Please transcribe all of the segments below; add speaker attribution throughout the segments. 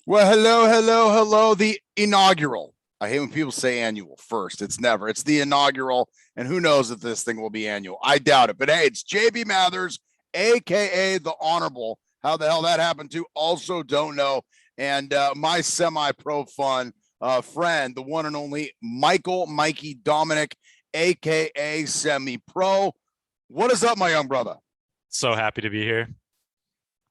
Speaker 1: Well, hello. The inaugural. I hate when people say annual first. It's never. It's the inaugural. And who knows if this thing will be annual? I doubt it. But hey, it's JB Mathers, a.k.a. the Honorable. How the hell that happened to? Also don't know. And my semi-pro fun friend, the one and only Mikey Dominic, a.k.a. semi-pro. What is up, my young brother?
Speaker 2: So happy to be here.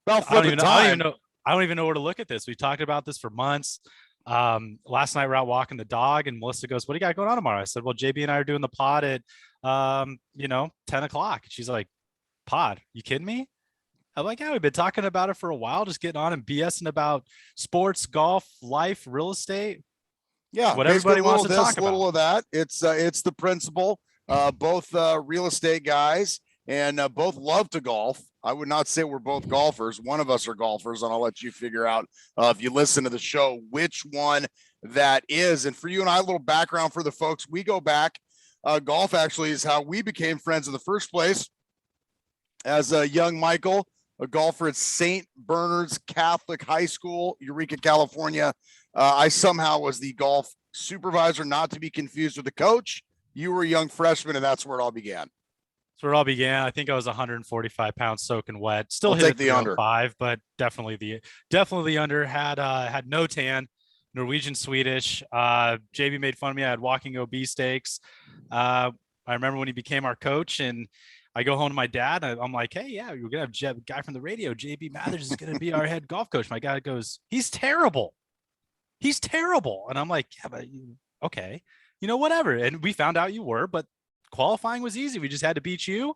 Speaker 1: About flipping time.
Speaker 2: I don't even know where to look at this. We've talked about this for months. Last night we're out walking the dog and Melissa goes, "What do you got going on tomorrow?" I said, "Well, JB and I are doing the pod at 10 o'clock." She's like, "Pod? You kidding me?" I'm like, "Yeah, we've been talking about it for a while, just getting on and BSing about sports, golf, life, real estate."
Speaker 1: Yeah,
Speaker 2: what everybody wants to talk about.
Speaker 1: Little of that. It's the principle. Both real estate guys and both love to golf. I would not say we're both golfers. One of us are golfers, and I'll let you figure out if you listen to the show which one that is. And for you and I, a little background for the folks. We go back. Golf actually is how we became friends in the first place. As a young Michael, a golfer at St. Bernard's Catholic High School, Eureka, California. I somehow was the golf supervisor, not to be confused with the coach. You were a young freshman, and that's where it all began.
Speaker 2: That's where it all began. I think I was 145 pounds soaking wet. Still
Speaker 1: hit the under
Speaker 2: 5, but definitely the under. Had no tan, Norwegian Swedish. JB made fun of me. I had walking OB stakes. I remember when he became our coach, and I go home to my dad. I'm like, "Hey, yeah, we're gonna have a guy from the radio. JB Mathers is gonna be our head golf coach." My guy goes, "He's terrible. He's terrible." And I'm like, "Yeah, but okay, whatever." And we found out you were, but qualifying was easy. We just had to beat you,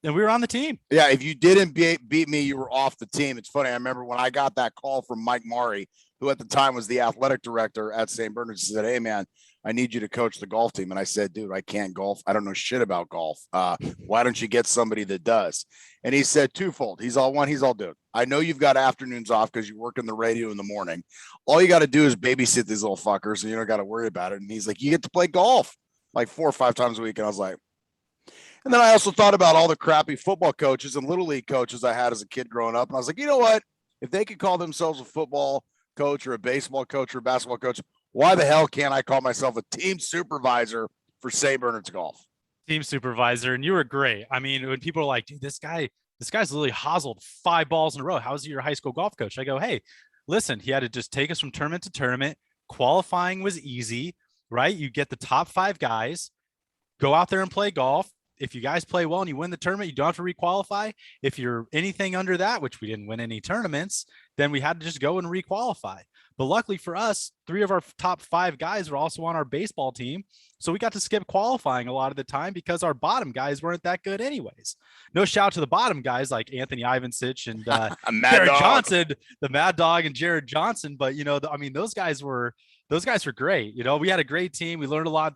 Speaker 2: and we were on the team.
Speaker 1: Yeah, if you didn't beat me, you were off the team. It's funny. I remember when I got that call from Mike Murray, who at the time was the athletic director at St. Bernard's. He said, "Hey, man, I need you to coach the golf team." And I said, "Dude, I can't golf. I don't know shit about golf. Why don't you get somebody that does?" And he said twofold. He's all one. He's all, "Dude, I know you've got afternoons off because you work in the radio in the morning. All you got to do is babysit these little fuckers, and you don't got to worry about it." And he's like, "You get to play golf like 4 or 5 times a week." And I was like, and then I also thought about all the crappy football coaches and little league coaches I had as a kid growing up. And I was like, you know what? If they could call themselves a football coach or a baseball coach or a basketball coach, why the hell can't I call myself a team supervisor for St. Bernard's Golf?
Speaker 2: Team supervisor. And you were great. I mean, when people are like, "Dude, this guy's literally hoselled 5 balls in a row. How's he your high school golf coach?" I go, "Hey, listen, he had to just take us from tournament to tournament. Qualifying was easy, right? You get the top 5 guys, go out there and play golf. If you guys play well and you win the tournament, you don't have to requalify. If you're anything under that," which we didn't win any tournaments, "then we had to just go and requalify." But luckily for us, 3 of our top 5 guys were also on our baseball team. So we got to skip qualifying a lot of the time because our bottom guys weren't that good anyways. No shout to the bottom guys like Anthony Ivancic and Jared Johnson, the Mad Dog and Jared Johnson. But, those guys were great. We had a great team. We learned a lot.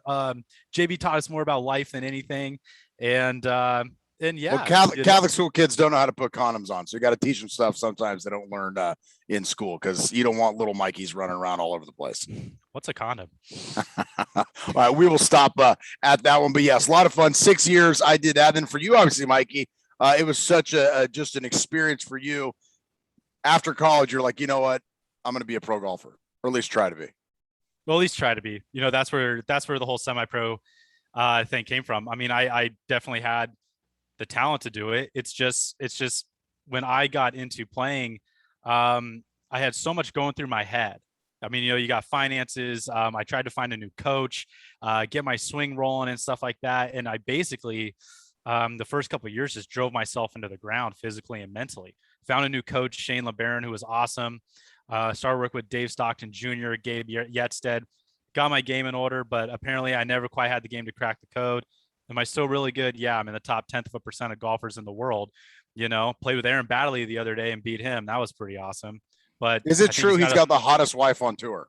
Speaker 2: JB taught us more about life than anything. And yeah,
Speaker 1: well, Catholic school kids don't know how to put condoms on, so you got to teach them stuff sometimes they don't learn in school, because you don't want little Mikeys running around all over the place.
Speaker 2: What's a condom?
Speaker 1: All right, we will stop at that one, but yes, a lot of fun. 6 years I did that. And for you, obviously, Mikey, it was such just an experience for you. After college, you're like, you know what, I'm going to be a pro golfer, or at least try to be.
Speaker 2: Well, at least try to be. That's where the whole semi-pro thing came from. I mean, I definitely had the talent to do it. It's just when I got into playing, I had so much going through my head. I mean, you got finances. I tried to find a new coach, get my swing rolling and stuff like that. And I basically, the first couple of years, just drove myself into the ground physically and mentally. Found a new coach, Shane LeBaron, who was awesome. Started work with Dave Stockton Jr., Gabe Yettstead. Got my game in order, but apparently I never quite had the game to crack the code. Am I still really good? Yeah, I'm in the top 0.1% of golfers in the world. Played with Aaron Baddeley the other day and beat him. That was pretty awesome. But
Speaker 1: is it true he's got the hottest wife on tour?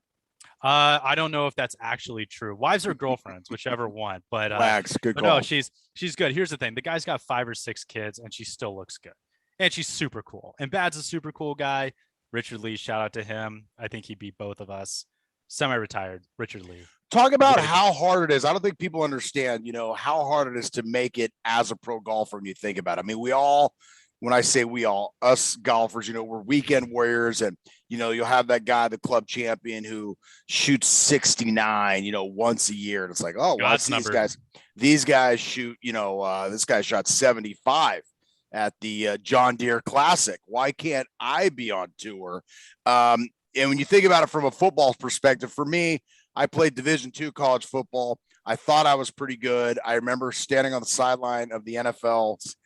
Speaker 2: I don't know if that's actually true. Wives or girlfriends, whichever one. But
Speaker 1: Wags, good call.
Speaker 2: No, she's good. Here's the thing: the guy's got 5 or 6 kids, and she still looks good, and she's super cool. And Bad's a super cool guy. Richard Lee, shout out to him. I think he beat both of us. Semi-retired, Richard Lee.
Speaker 1: Talk about how hard it is. I don't think people understand, how hard it is to make it as a pro golfer when you think about it. I mean, we all when I say we all, us golfers, we're weekend warriors, and you'll have that guy, the club champion, who shoots 69, once a year, and it's like, oh, well, I
Speaker 2: God's
Speaker 1: see
Speaker 2: number.
Speaker 1: these guys shoot, this guy shot 75 at the John Deere Classic. Why can't I be on tour? And when you think about it from a football perspective, for me, I played Division II college football. I thought I was pretty good. I remember standing on the sideline of the NFL's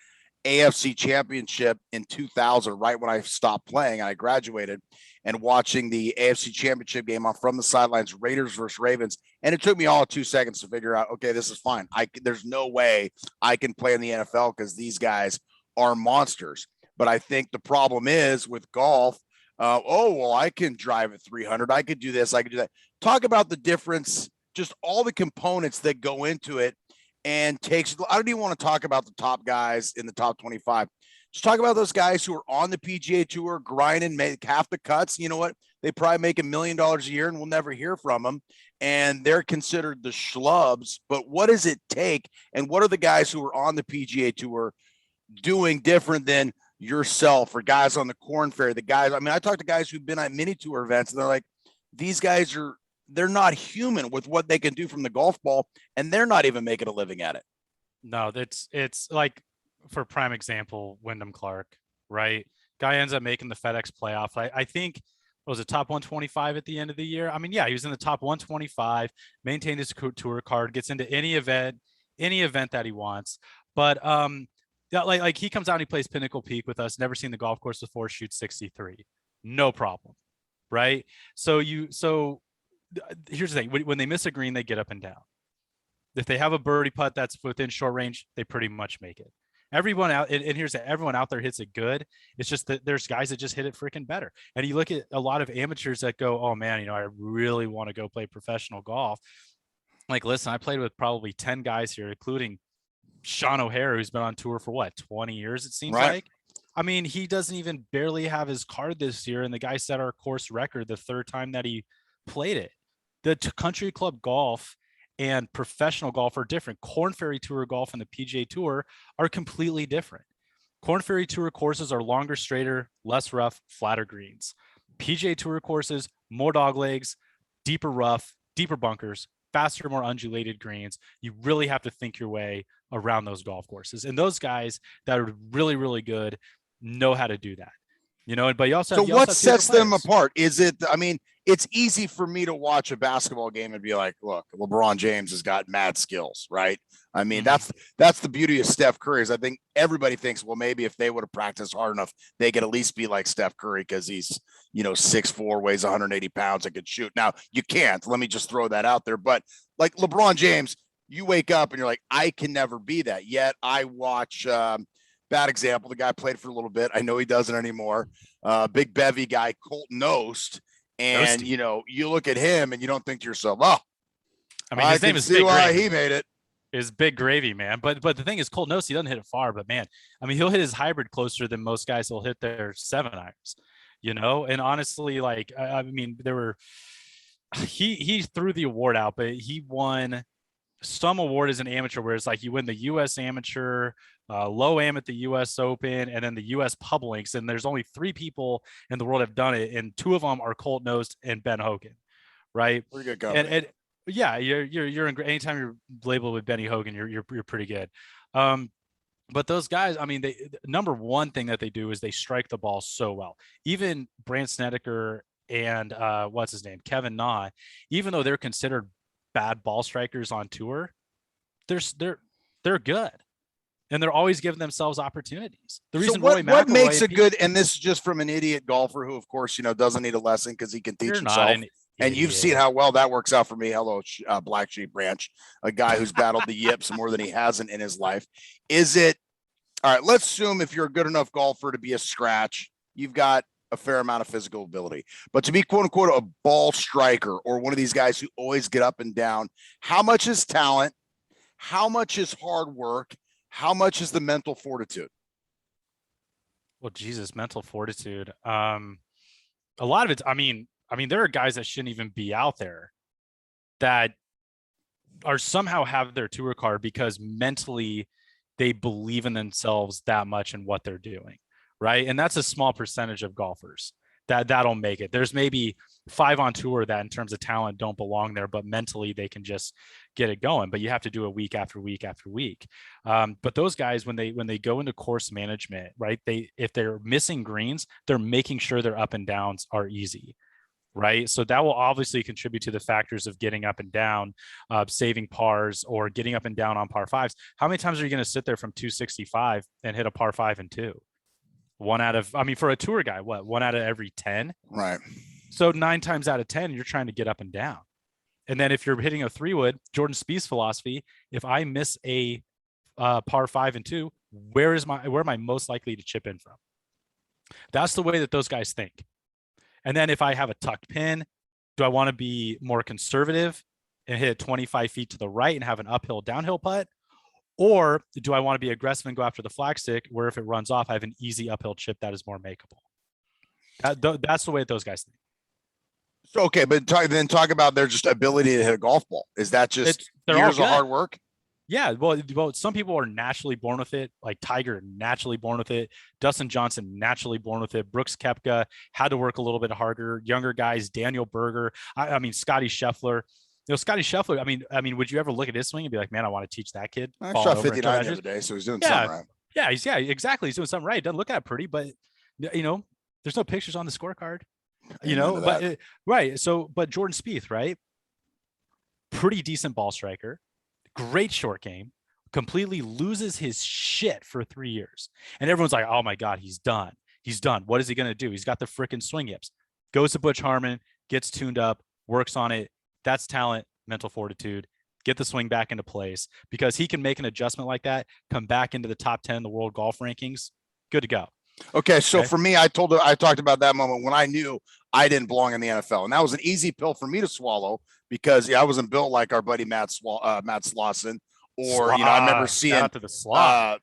Speaker 1: AFC Championship in 2000, right when I stopped playing and I graduated, and watching the AFC Championship game on from the sidelines, Raiders versus Ravens. And it took me all 2 seconds to figure out, okay, this is fine. There's no way I can play in the NFL because these guys are monsters. But I think the problem is with golf. I can drive at 300. I could do this. I could do that. Talk about the difference, just all the components that go into it, and I don't even want to talk about the top guys in the top 25. Just talk about those guys who are on the PGA Tour, grinding, make half the cuts. You know what? They probably make $1 million a year, and we'll never hear from them. And they're considered the schlubs. But what does it take? And what are the guys who are on the PGA Tour doing different than yourself, or guys on the Corn Ferry, the guys? I mean, I talk to guys who've been at mini tour events, and they're like, these guys they're not human with what they can do from the golf ball, and they're not even making a living at it.
Speaker 2: No, it's like, for prime example, Wyndham Clark, right? Guy ends up making the FedEx playoff. I think was it top 125 at the end of the year. I mean, yeah, he was in the top 125, maintained his tour card, gets into any event that he wants. But yeah, like he comes out and he plays Pinnacle Peak with us, never seen the golf course before, shoots 63, no problem, right? So here's the thing: when they miss a green, they get up and down. If they have a birdie putt that's within short range, they pretty much make it. Everyone out, and here's that, everyone out there hits it good. It's just that there's guys that just hit it freaking better. And you look at a lot of amateurs that go, oh man, I really want to go play professional golf. Like, listen, I played with probably 10 guys here, including Sean O'Hara, who's been on tour for what, 20 years, it seems
Speaker 1: Right.
Speaker 2: like. I mean, he doesn't even barely have his card this year, and the guy set our course record the third time that he played it. The country club golf and professional golf are different. Corn Ferry Tour golf and the PGA Tour are completely different. Corn Ferry Tour courses are longer, straighter, less rough, flatter greens. PGA Tour courses, more dog legs, deeper rough, deeper bunkers, faster, more undulated greens. You really have to think your way around those golf courses. And those guys that are really, really good know how to do that. But you also
Speaker 1: So
Speaker 2: have,
Speaker 1: what sets them
Speaker 2: players.
Speaker 1: apart? Is it, I mean, it's easy for me to watch a basketball game and be like, look, LeBron James has got mad skills, right? I mean, that's the beauty of Steph Curry. Is I think everybody thinks, well, maybe if they would have practiced hard enough, they could at least be like Steph Curry because he's, 6'4", weighs 180 pounds and could shoot. Now, you can't. Let me just throw that out there. But like LeBron James, you wake up and you're like, I can never be that. Yet I watch bad example. The guy played for a little bit. I know he doesn't anymore. Big bevy guy, Colton Nost. And, you look at him and you don't think to yourself, oh,
Speaker 2: I mean, his name is Big
Speaker 1: why
Speaker 2: Gravy.
Speaker 1: he made it.
Speaker 2: Is Big Gravy, man. But the thing is, Colton Nost, he doesn't hit it far, but man, I mean, he'll hit his hybrid closer than most guys will hit their 7-irons, And honestly, like, I mean, he threw the award out, but he won some award as an amateur where it's like you win the U.S. Amateur, low am at the U.S. Open, and then the U.S. Pub Links. And there's only 3 people in the world have done it, and 2 of them are Colt Nost and Ben Hogan, right?
Speaker 1: Pretty good company.
Speaker 2: And yeah, you're in. Anytime you're labeled with Benny Hogan, you're pretty good. But those guys, I mean, number one thing that they do is they strike the ball so well. Even Brandt Snedeker and what's his name, Kevin Na, even though they're considered bad ball strikers on tour, they're good, and they're always giving themselves opportunities. The reason
Speaker 1: what makes a good, and this is just from an idiot golfer who, of course, doesn't need a lesson because he can teach himself. And you've seen how well that works out for me. Hello, Black Sheep Ranch, a guy who's battled the yips more than he hasn't in his life. Is it all right? Let's assume if you're a good enough golfer to be a scratch, you've got a fair amount of physical ability, but to be quote unquote a ball striker or one of these guys who always get up and down, how much is talent? How much is hard work? How much is the mental fortitude?
Speaker 2: Well, Jesus, mental fortitude. A lot of it. I mean, there are guys that shouldn't even be out there that are somehow have their tour card because mentally they believe in themselves that much and what they're doing. right? And that's a small percentage of golfers that'll make it. There's maybe 5 on tour that in terms of talent don't belong there, but mentally they can just get it going. But you have to do it week after week after week. But those guys, when they go into course management, right, if they're missing greens, they're making sure their up and downs are easy. Right. So that will obviously contribute to the factors of getting up and down, saving pars, or getting up and down on par fives. How many times are you going to sit there from 265 and hit a par 5 and 2? One out of, I mean, for a tour guy, what, 1 out of every 10?
Speaker 1: Right.
Speaker 2: So 9 times out of 10, you're trying to get up and down. And then if you're hitting a 3-wood, Jordan Spieth's philosophy, if I miss a par 5 and 2, where am I most likely to chip in from? That's the way that those guys think. And then if I have a tucked pin, do I want to be more conservative and hit 25 feet to the right and have an uphill downhill putt? Or do I want to be aggressive and go after the flagstick where if it runs off, I have an easy uphill chip that is more makeable? That's the way that those guys think.
Speaker 1: So, okay, but talk about their just ability to hit a golf ball. Is that just years of hard work?
Speaker 2: Yeah, well, some people are naturally born with it, like Tiger, naturally born with it. Dustin Johnson, naturally born with it. Brooks Koepka had to work a little bit harder. Younger guys, Daniel Berger. I mean, Scotty Scheffler. You know, Scotty Scheffler. I mean, would you ever look at his swing and be like, man, I want to teach that kid?
Speaker 1: I shot 59 the other day, so he's doing something right.
Speaker 2: Yeah, exactly. He's doing something right. Doesn't look that pretty, but you know, there's no pictures on the scorecard. You know, but right. So, but Jordan Spieth, right? Pretty decent ball striker. Great short game, completely loses his shit for 3 years. And everyone's like, oh my God, he's done. He's done. What is he going to do? He's got the freaking swing yips. Goes to Butch Harmon, gets tuned up, works on it. That's talent, mental fortitude. Get the swing back into place because he can make an adjustment like that, come back into the top 10 in the world golf rankings. Good to go.
Speaker 1: Okay. So for me, I talked about that moment when I knew I didn't belong in the NFL. And that was an easy pill for me to swallow because I wasn't built like our buddy Matt Slauson, or, you know, I remember seeing,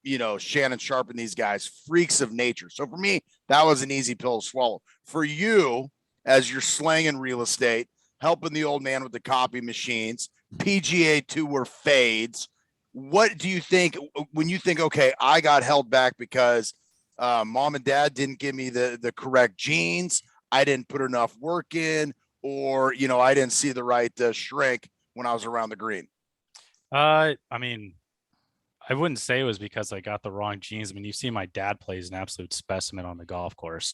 Speaker 1: you know, Shannon Sharp and these guys, freaks of nature. So for me, that was an easy pill to swallow. For you, as you're slanging real estate, helping the old man with the copy machines, PGA Tour fades. What do you think when you think, okay, I got held back because mom and dad didn't give me the correct genes, I didn't put enough work in, or, you know, I didn't see the right shrink when I was around the green?
Speaker 2: I mean, I wouldn't say it was because I got the wrong genes. I mean, you see my dad plays an absolute specimen on the golf course.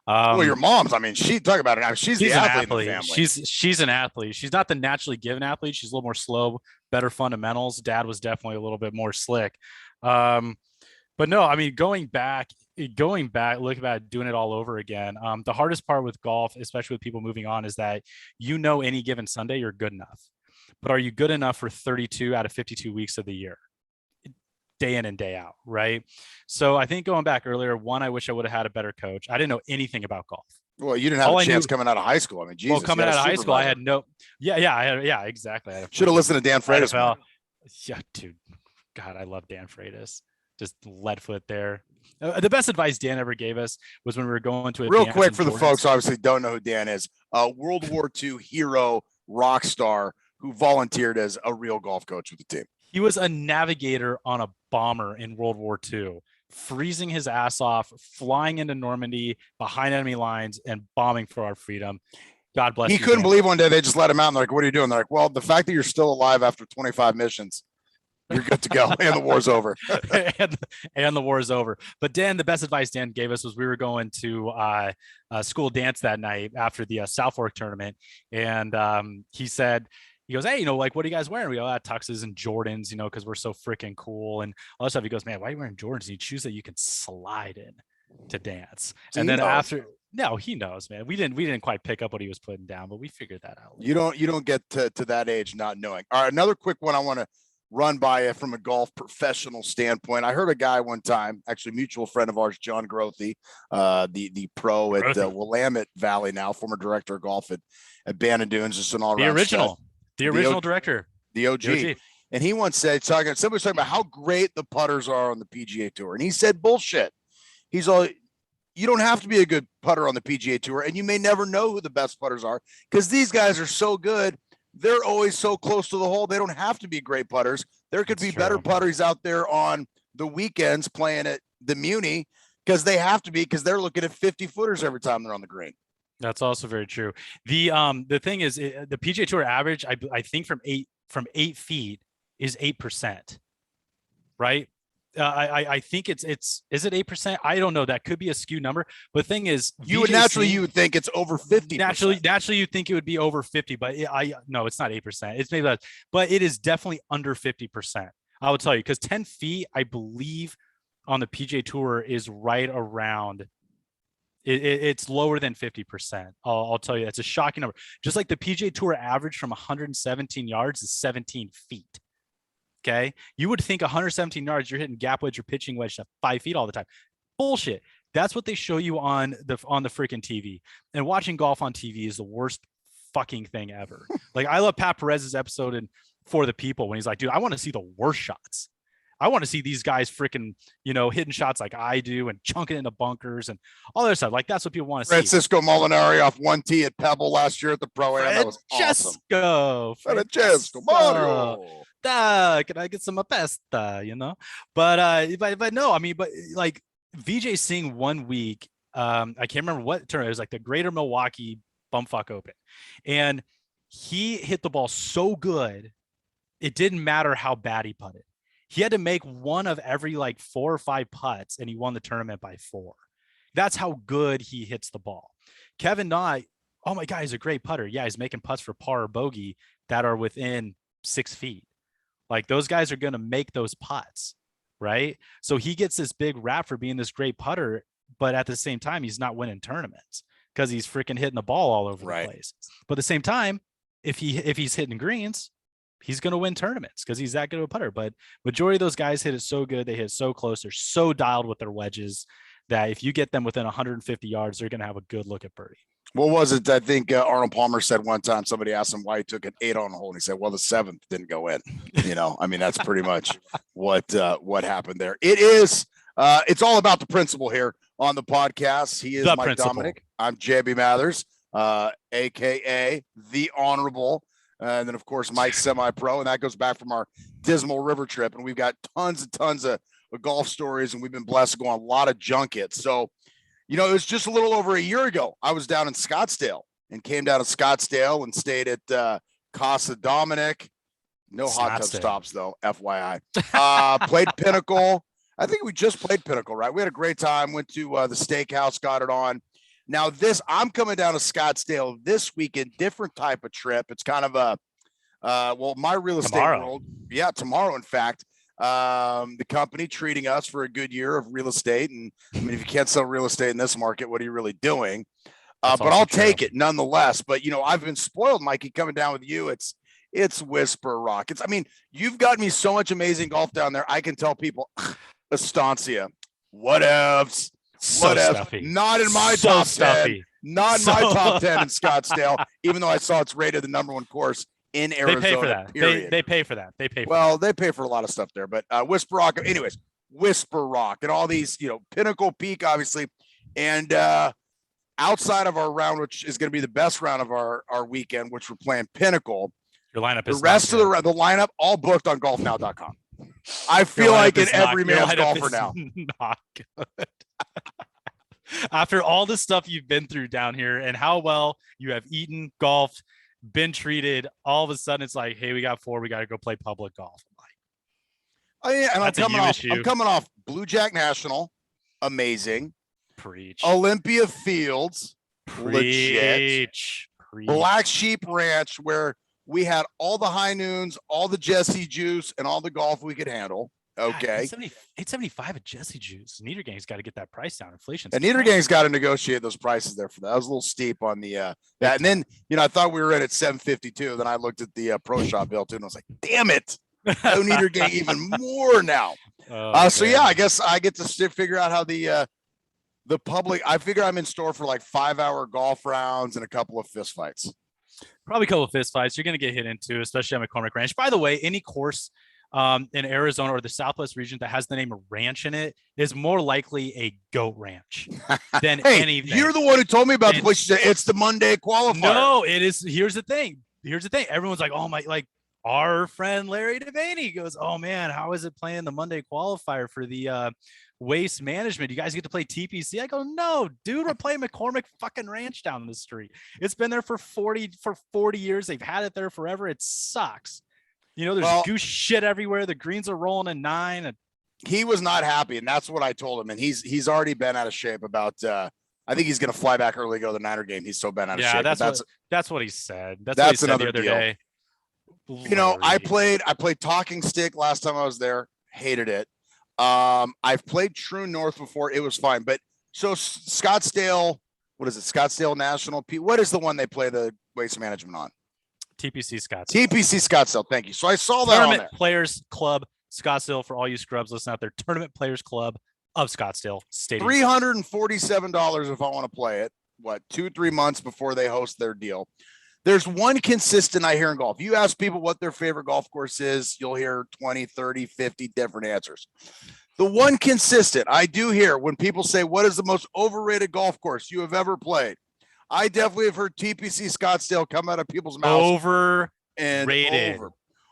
Speaker 1: Well, your mom's, I mean, she talk about it now. She's the athlete in the family.
Speaker 2: She's an athlete. She's not the naturally given athlete. She's a little more slow, better fundamentals. Dad was definitely a little bit more slick. But no, I mean, going back, looking at doing it all over again. The hardest part with golf, especially with people moving on, is that, you know, any given Sunday you're good enough, but are you good enough for 32 out of 52 weeks of the year, day in and day out? Right. So I think going back earlier, one, I wish I would have had a better coach. I didn't know anything about golf.
Speaker 1: Well, you didn't have a chance coming out of high school. I mean, Jesus.
Speaker 2: Well, coming out of high school, I had no. Yeah, exactly.
Speaker 1: Should have listened to Dan Freitas.
Speaker 2: Yeah, dude. God, I love Dan Freitas. Just lead foot there. The best advice Dan ever gave us was when we were going to
Speaker 1: real quick for the folks who obviously don't know who Dan is, World War II hero, rock star who volunteered as a real golf coach with the team.
Speaker 2: He was a navigator on a bomber in World War II, freezing his ass off, flying into Normandy behind enemy lines and bombing for our freedom. God bless.
Speaker 1: He couldn't believe one day they just let him out and they're like, what are you doing? They're like, well, the fact that you're still alive after 25 missions, you're good to go. And the war's over.
Speaker 2: and the war is over. But Dan, the best advice Dan gave us was we were going to a school dance that night after the South Fork tournament. And he goes, hey, you know, like, what are you guys wearing? We go, tuxes and Jordans, you know, because we're so freaking cool and all that stuff. He goes, man, why are you wearing Jordans? You shoes that you can slide in to dance. So and then he knows, man. We didn't quite pick up what he was putting down, but we figured that out.
Speaker 1: You don't get to that age not knowing. All right, another quick one I want to run by you from a golf professional standpoint. I heard a guy one time, actually mutual friend of ours, John Grothy, the pro at Willamette Valley now, former director of golf at Bandon Dunes, just an all-around
Speaker 2: the original director,
Speaker 1: the OG. And he once said, somebody was talking about how great the putters are on the PGA Tour. And he said, bullshit. He's all, you don't have to be a good putter on the PGA Tour, and you may never know who the best putters are because these guys are so good. They're always so close to the hole. They don't have to be great putters. There could be better putters out there on the weekends playing at the Muni because they have to be, because they're looking at 50 footers every time they're on the green.
Speaker 2: That's also very true. The thing is, the PGA Tour average, I think from 8 feet is 8%, right? I think is it 8%? I don't know. That could be a skewed number. But the thing is,
Speaker 1: you would think it's over 50.
Speaker 2: Naturally, you think it would be over 50, but no, it's not 8%. It's maybe that, but it is definitely under 50%. I will tell you, because 10 feet, I believe, on the PGA Tour is right around. It's lower than 50%. I'll tell you, that's a shocking number. Just like the PGA Tour average from 117 yards is 17 feet. Okay. You would think 117 yards, you're hitting gap wedge or pitching wedge at 5 feet all the time. Bullshit. That's what they show you on the freaking TV. And watching golf on TV is the worst fucking thing ever. Like, I love Pat Perez's episode in For the People when he's like, dude, I want to see the worst shots. I want to see these guys freaking, hitting shots like I do and chunking into bunkers and all that stuff. Like, that's what people want to see.
Speaker 1: Francisco Molinari off 1 tee at Pebble last year at the Pro-Am. That was awesome.
Speaker 2: Francesco Mario. Can I get some pasta, But no, I mean, but like Vijay Singh 1 week, I can't remember what tournament. It was like the Greater Milwaukee Bumfuck Open. And he hit the ball so good, it didn't matter how bad he putted. He had to make one of every like 4 or 5 putts, and he won the tournament by 4. That's how good he hits the ball. Kevin Na, oh my God, he's a great putter. Yeah, he's making putts for par or bogey that are within 6 feet. Like, those guys are going to make those putts, right? So he gets this big rap for being this great putter, but at the same time, he's not winning tournaments because he's freaking hitting the ball all over the place. But at the same time, if he's hitting greens, he's going to win tournaments because he's that good of a putter. But majority of those guys hit it so good. They hit so close. They're so dialed with their wedges that if you get them within 150 yards, they're going to have a good look at birdie.
Speaker 1: What was it? I think Arnold Palmer said one time, somebody asked him why he took an 8 on the hole. And he said, well, the 7th didn't go in. I mean, that's pretty much what happened there. It's all about the principle here on the podcast. He is Mike Dominic. I'm JB Mathers, AKA the Honorable. And then, of course, Mike's semi-pro, and that goes back from our Dismal River trip. And we've got tons and tons of golf stories, and we've been blessed to go on a lot of junkets. So, it was just a little over a year ago. I was down in Scottsdale and came down to Scottsdale and stayed at Casa Dominic. No hot tub stops, though, FYI. Played Pinnacle. I think we just played Pinnacle, right? We had a great time. Went to the steakhouse, got it on. Now I'm coming down to Scottsdale this weekend, different type of trip. It's kind of my real estate world. Yeah, tomorrow, in fact, the company treating us for a good year of real estate. And I mean, if you can't sell real estate in this market, what are you really doing? But I'll take it nonetheless. But, I've been spoiled, Mikey, coming down with you. It's Whisper Rock. You've got me so much amazing golf down there. I can tell people, Estancia, whatevs.
Speaker 2: Stuffy.
Speaker 1: Not in my top 10. Not in my top 10 in Scottsdale, even though I saw it's rated the #1 course in Arizona.
Speaker 2: They pay for that. They pay for that.
Speaker 1: They pay for a lot of stuff there. But Whisper Rock, anyways, Whisper Rock and all these, Pinnacle Peak, obviously. And outside of our round, which is going to be the best round of our weekend, which we're playing Pinnacle.
Speaker 2: Your lineup is
Speaker 1: the rest of the lineup all booked on golfnow.com. I feel like in every man's golfer now.
Speaker 2: Not good. After all the stuff you've been through down here and how well you have eaten, golfed, been treated, all of a sudden it's like, hey, we got 4, we got to go play public golf.
Speaker 1: I'm coming off Blue Jack National, amazing.
Speaker 2: Preach.
Speaker 1: Olympia Fields, legit.
Speaker 2: Preach.
Speaker 1: Black Sheep Ranch, where we had all the high noons, all the Jesse juice, and all the golf we could handle. Okay.
Speaker 2: $875 at Jesse Juice. Niedergang's got to get that price down. Inflation.
Speaker 1: And Niedergang's got to negotiate those prices there for that. I was a little steep on the that. And then, I thought we were in at 752. Then I looked at the pro shop bill too, and I was like, damn it. No Niedergang even more now. So yeah, I guess I get to figure out how the public, I figure I'm in store for like 5-hour golf rounds and a couple of fist fights.
Speaker 2: Probably a couple of fist fights you're going to get hit into, especially on McCormick Ranch. By the way, any course in Arizona or the Southwest region that has the name ranch in it is more likely a goat ranch than anything.
Speaker 1: You're the one who told me about the place. It's the Monday qualifier.
Speaker 2: No, it is. Here's the thing. Everyone's like, oh my, like our friend Larry Devaney goes, "Oh man, how is it playing the Monday qualifier for the waste management? You guys get to play TPC?" I go, "No, dude, we're playing McCormick fucking Ranch down the street. It's been there for 40 years. They've had it there forever. It sucks. There's goose shit everywhere. The greens are rolling in 9. And
Speaker 1: he was not happy, and that's what I told him. And he's already been out of shape about. I think he's going to fly back early, go to the Niner game. He's so been out of shape.
Speaker 2: That's what he said. That's
Speaker 1: what
Speaker 2: he
Speaker 1: said
Speaker 2: another the other
Speaker 1: deal.
Speaker 2: day.
Speaker 1: I played Talking Stick last time I was there. Hated it. I've played True North before. It was fine. But so Scottsdale, what is it? Scottsdale National. What is the one they play the waste management on?
Speaker 2: TPC Scottsdale.
Speaker 1: TPC Scottsdale. Thank you. So I saw that
Speaker 2: Tournament
Speaker 1: on there.
Speaker 2: Players Club Scottsdale, for all you scrubs listening out there. Tournament Players Club of Scottsdale Stadium.
Speaker 1: $347 if I want to play it. 2-3 months before they host their deal. There's one consistent I hear in golf. You ask people what their favorite golf course is, you'll hear 20, 30, 50 different answers. The one consistent I do hear when people say, what is the most overrated golf course you have ever played? I definitely have heard TPC Scottsdale come out of people's mouths.
Speaker 2: Overrated.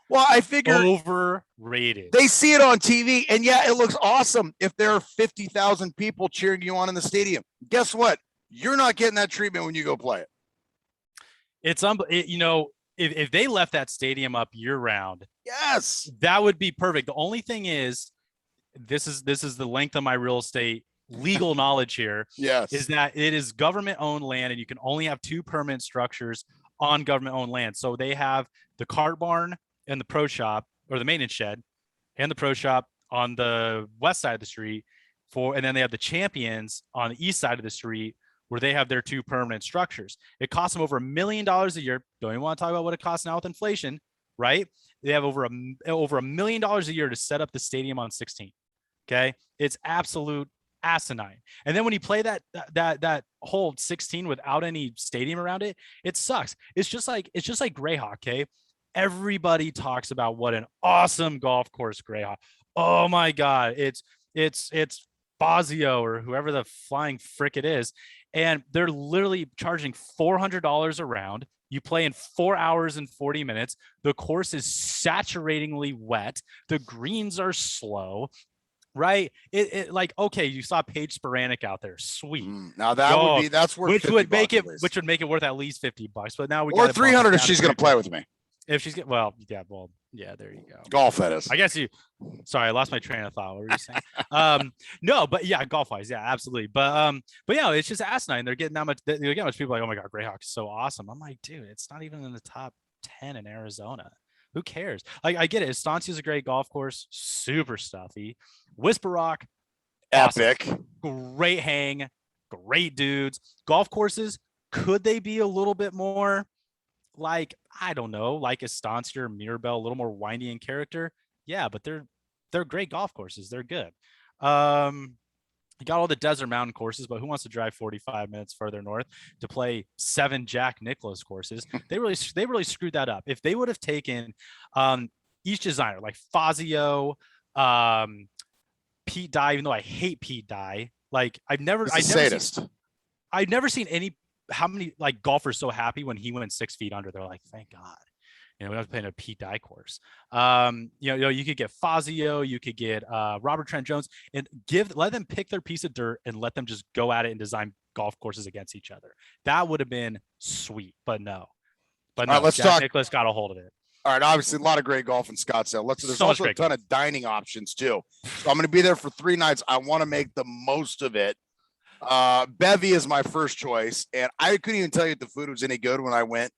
Speaker 1: Well, I figured
Speaker 2: overrated.
Speaker 1: They see it on TV, and yeah, it looks awesome if there are 50,000 people cheering you on in the stadium. Guess what? You're not getting that treatment when you go play it.
Speaker 2: It's if they left that stadium up year round,
Speaker 1: yes,
Speaker 2: that would be perfect. The only thing is, this is the length of my real estate legal knowledge here.
Speaker 1: Yes,
Speaker 2: is that it is government owned land, and you can only have 2 permanent structures on government owned land. So they have the cart barn and the pro shop, or the maintenance shed and the pro shop on the west side of the street and then they have the Champions on the east side of the street, where they have their 2 permanent structures. It costs them over $1 million a year. Don't even want to talk about what it costs now with inflation, right? They have over $1 million a year to set up the stadium on 16. Okay. It's absolute asinine. And then when you play that whole 16 without any stadium around it, it sucks. It's just like Greyhawk. Okay. Everybody talks about what an awesome golf course Greyhawk. Oh my God. It's Fazio or whoever the flying frick it is. And they're literally charging $400 a round. You play in 4 hours and 40 minutes. The course is saturatingly wet. The greens are slow, right? Okay, you saw Paige Sporanic out there. Sweet.
Speaker 1: Now that's worth
Speaker 2: which would make it worth at least $50. But now we
Speaker 1: or 300 if she's going to play with me.
Speaker 2: If she's there you go.
Speaker 1: Golf, that is.
Speaker 2: I guess sorry, I lost my train of thought. What were you saying? No, but yeah, golf wise, yeah, absolutely. But yeah, it's just asinine. They're getting that much. They get much people like, oh my God, Greyhawk is so awesome. I'm like, dude, it's not even in the top 10 in Arizona. Who cares? Like, I get it. Estancia is a great golf course, super stuffy. Whisper Rock,
Speaker 1: epic,
Speaker 2: awesome. Great hang, great dudes. Golf courses, could they be a little bit more? Like, I don't know, like Estancia or Mirabelle, a little more windy in character. Yeah, but they're great golf courses. They're good. You got all the desert mountain courses, but who wants to drive 45 minutes further north to play 7 Jack Nicklaus courses? They really screwed that up. If they would have taken each designer like Fazio, Pete Dye, even though I hate Pete Dye, like I've never seen how many like golfers so happy when he went 6 feet under. They're like, thank God, we don't have to play in a Pete Dye course. You could get Fazio, you could get Robert Trent Jones, and let them pick their piece of dirt and let them just go at it and design golf courses against each other. That would have been sweet, but no.
Speaker 1: Let's
Speaker 2: Jack
Speaker 1: talk.
Speaker 2: Nicklaus got a hold of it.
Speaker 1: All right, obviously a lot of great golf in Scottsdale. There's also a ton of dining options too. So I'm going to be there for 3 nights. I want to make the most of it. Bevy is my first choice, and I couldn't even tell you if the food was any good when I went.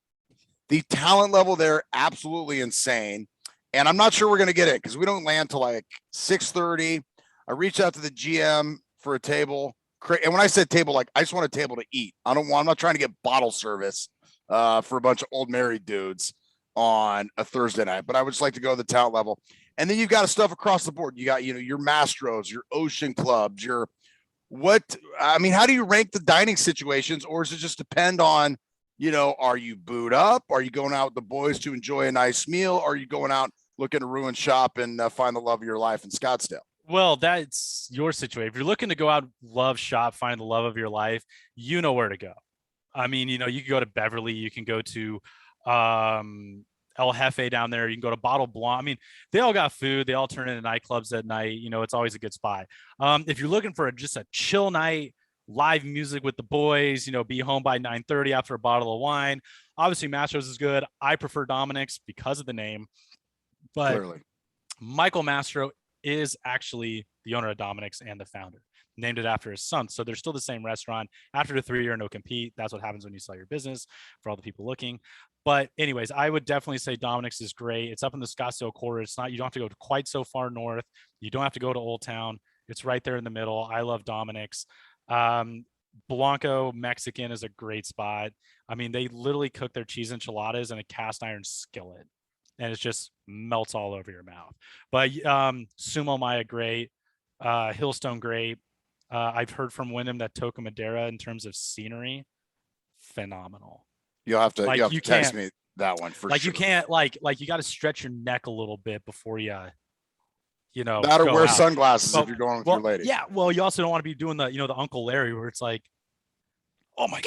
Speaker 1: The talent level there, absolutely insane. And I'm not sure we're going to get it because we don't land till like 6:30. I reached out to the GM for a table. And when I said table, like I just want a table to eat. I'm not trying to get bottle service for a bunch of old married dudes on a Thursday night, but I would just like to go to the talent level. And then you've got stuff across the board. You got, your Mastros, your Ocean Clubs, how do you rank the dining situations, or does it just depend on, are you booed up? Are you going out with the boys to enjoy a nice meal? Are you going out looking to ruin shop and find the love of your life in Scottsdale?
Speaker 2: Well, that's your situation. If you're looking to go out, love shop, find the love of your life, you know where to go. I mean, you can go to Beverly, you can go to El Jefe down there. You can go to Bottle Blanc. I mean, they all got food. They all turn into nightclubs at night. It's always a good spot. If you're looking for just a chill night, live music with the boys, be home by 9:30 after a bottle of wine. Obviously, Mastro's is good. I prefer Dominic's because of the name, but
Speaker 1: Clearly.
Speaker 2: Michael Mastro is actually the owner of Dominic's and the founder. Named it after his son. So they're still the same restaurant. After the 3-year no compete, that's what happens when you sell your business for all the people looking. But anyways, I would definitely say Dominic's is great. It's up in the Scottsdale quarter. It's not, you don't have to go quite so far north. You don't have to go to Old Town. It's right there in the middle. I love Dominic's. Blanco Mexican is a great spot. I mean, they literally cook their cheese enchiladas in a cast iron skillet, and it just melts all over your mouth. But Sumo Maya, great. Hillstone, great. I've heard from Wyndham that Toca Madera, in terms of scenery, phenomenal.
Speaker 1: You'll have to,
Speaker 2: Like,
Speaker 1: you have
Speaker 2: you
Speaker 1: to text
Speaker 2: can't-
Speaker 1: me that one for
Speaker 2: Like
Speaker 1: sure.
Speaker 2: you can't like you got to stretch your neck a little bit before you
Speaker 1: That or
Speaker 2: go
Speaker 1: wear
Speaker 2: out.
Speaker 1: sunglasses
Speaker 2: Well-
Speaker 1: if you're going with
Speaker 2: Well,
Speaker 1: your lady.
Speaker 2: yeah. Well, you also don't want to be doing the the Uncle Larry where it's like, oh my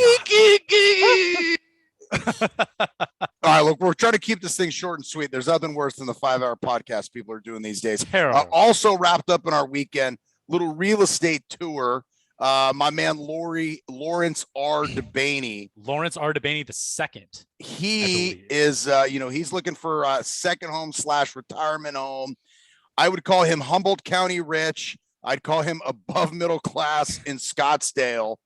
Speaker 1: All right, look, we're trying to keep this thing short and sweet. There's nothing worse than the 5-hour podcast people are doing these days.
Speaker 2: Terrible.
Speaker 1: Also wrapped up in our weekend, little real estate tour. My man Lawrence R. DeBaney.
Speaker 2: Lawrence R. DeBaney the second.
Speaker 1: He is, he's looking for a second home / retirement home. I would call him Humboldt County rich. I'd call him above middle class in Scottsdale.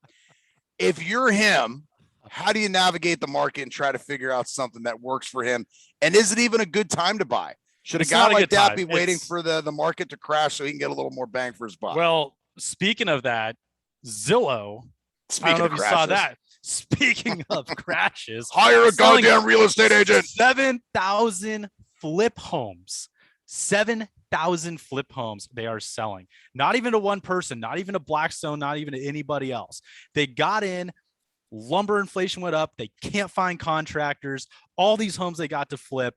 Speaker 1: If you're him, how do you navigate the market and try to figure out something that works for him? And is it even a good time to buy? Should a guy like that be waiting for the market to crash so he can get a little more bang for his buck?
Speaker 2: Well, speaking of that, Zillow. I don't know if you saw that. Speaking of crashes,
Speaker 1: hire a goddamn real estate agent.
Speaker 2: 7,000 flip homes. 7,000 flip homes they are selling. Not even to one person, not even to Blackstone, not even to anybody else. They got in, lumber inflation went up. They can't find contractors. All these homes they got to flip,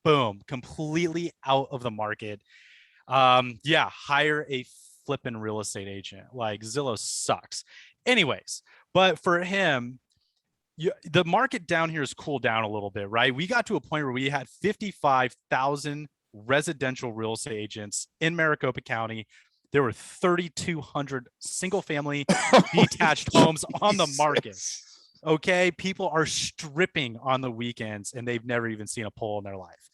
Speaker 2: boom, completely out of the market. Hire a flipping real estate agent. Like, Zillow sucks. Anyways, but for him, the market down here has cooled down a little bit, right? We got to a point where we had 55,000 residential real estate agents in Maricopa County. There were 3,200 single family detached homes on the market. Okay, people are stripping on the weekends and they've never even seen a pole in their life.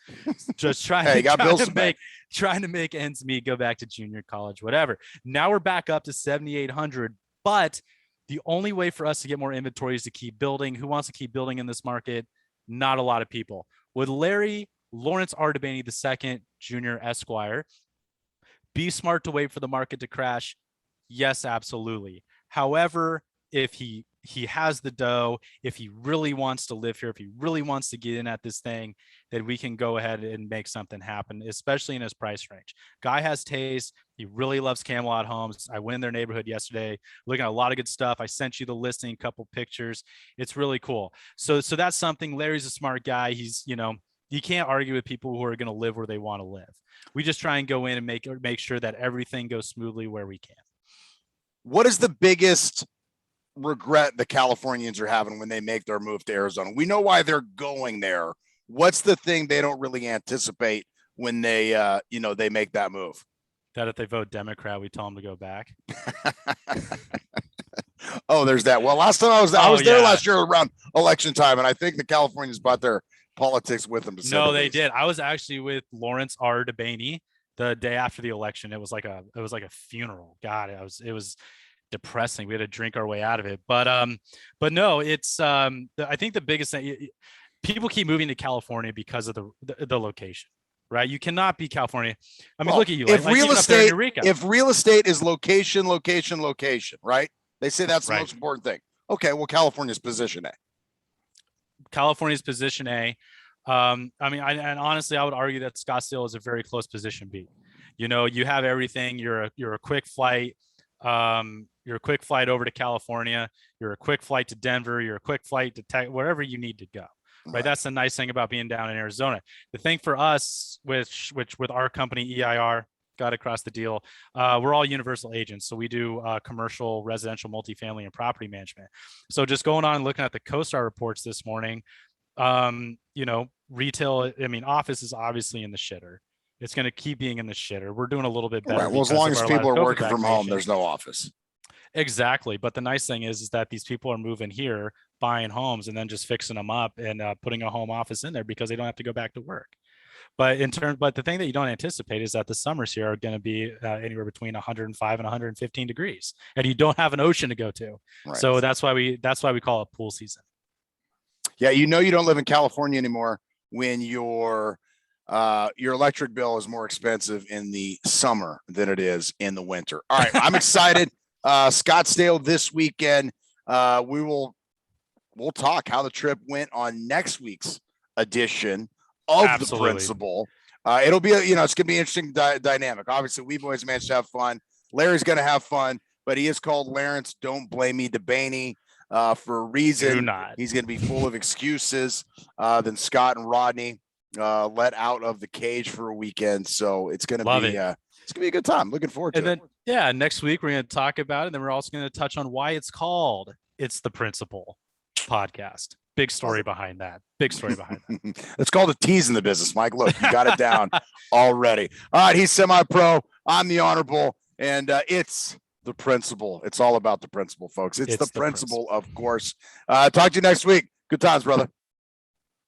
Speaker 2: Just trying to make ends meet, go back to junior college, whatever. Now we're back up to 7,800, but the only way for us to get more inventory is to keep building. Who wants to keep building in this market? Not a lot of people. Would Lawrence R. DeBaney II, Jr. Esquire, be smart to wait for the market to crash? Yes, absolutely. However, if he has the dough, if he really wants to live here, if he really wants to get in at this thing, then we can go ahead and make something happen, especially in his price range. Guy has taste. He really loves Camelot Homes. I went in their neighborhood yesterday, looking at a lot of good stuff. I sent you the listing, a couple pictures. It's really cool. So that's something. Larry's a smart guy. He's, you can't argue with people who are going to live where they want to live. We just try and go in and make sure that everything goes smoothly where we can.
Speaker 1: What is the biggest regret the Californians are having when they make their move to Arizona? We know why they're going there. What's the thing they don't really anticipate when they they make that move?
Speaker 2: That if they vote Democrat, we tell them to go back.
Speaker 1: Oh, there's that. Well, last time I was there last year around election time, and I think the Californians brought their politics with them.
Speaker 2: No, they did. I was actually with Lawrence R. DeBaney the day after the election. It was like a funeral. God, it was depressing. We had to drink our way out of it. But no, it's I think the biggest thing, people keep moving to California because of the location, right? You cannot be California. I mean, look at you.
Speaker 1: If real estate is location, right? They say that's the most important thing. Okay, well, California's position A.
Speaker 2: And honestly, I would argue that Scottsdale is a very close position B. You have everything. You're a quick flight. You're a quick flight over to California. You're a quick flight to Denver. You're a quick flight to wherever you need to go. Right. That's the nice thing about being down in Arizona. The thing for us, which with our company EIR, got across the deal, we're all universal agents. So we do commercial, residential, multifamily, and property management. So just going on and looking at the CoStar reports this morning, You know, retail, I mean, office is obviously in the shitter. It's going to keep being in the shitter. We're doing a little bit better.
Speaker 1: Right. Well, as
Speaker 2: because
Speaker 1: long
Speaker 2: of
Speaker 1: as
Speaker 2: our
Speaker 1: people
Speaker 2: live
Speaker 1: are
Speaker 2: COVID
Speaker 1: working from home,
Speaker 2: vaccination.
Speaker 1: there's no office.
Speaker 2: Exactly. But the nice thing is that these people are moving here, buying homes, and then just fixing them up and putting a home office in there because they don't have to go back to work. But the thing that you don't anticipate is that the summers here are going to be anywhere between 105 and 115 degrees, and you don't have an ocean to go to.
Speaker 1: Right.
Speaker 2: So that's why we call it pool season.
Speaker 1: Yeah, you know you don't live in California anymore when your electric bill is more expensive in the summer than it is in the winter. All right, I'm excited. Scottsdale this weekend. We'll talk how the trip went on next week's edition of
Speaker 2: Absolutely.
Speaker 1: The Principal. It'll be it's gonna be interesting dynamic. Obviously, we boys managed to have fun. Larry's gonna have fun, but he is called Lawrence Don't Blame Me DeBaney for a reason.
Speaker 2: Do not.
Speaker 1: He's gonna be full of excuses. Then Scott and Rodney let out of the cage for a weekend, so it's gonna be it's gonna be a good time. Looking forward to it.
Speaker 2: Yeah, next week we're gonna talk about it. And then we're also gonna touch on why it's called It's the Principal podcast. Big story behind that.
Speaker 1: It's called a tease in the business, Mike. Look, you got it down already. All right, he's semi-pro. I'm the honorable, and it's the Principal. It's all about the Principal, folks. It's the principal, of course. Talk to you next week. Good times, brother.